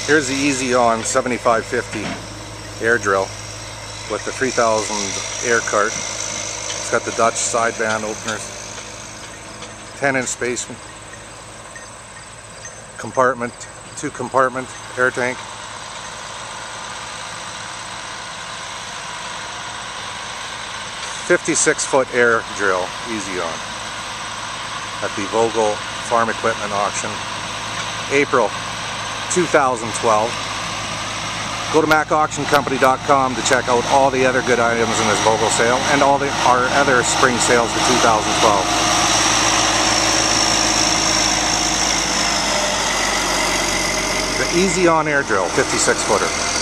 Here's the Ezzee on 7550 air drill with the 3000 air cart. It's got the Dutch sideband openers, 10-inch space compartment, 2-compartment air tank. $56-foot air drill, Ezzee on, at the Vogel Farm Equipment Auction, April 2012. Go to mackauctioncompany.com to check out all the other good items in this Vogel sale and all our other spring sales for 2012. The Ezzee on air drill, 56-footer.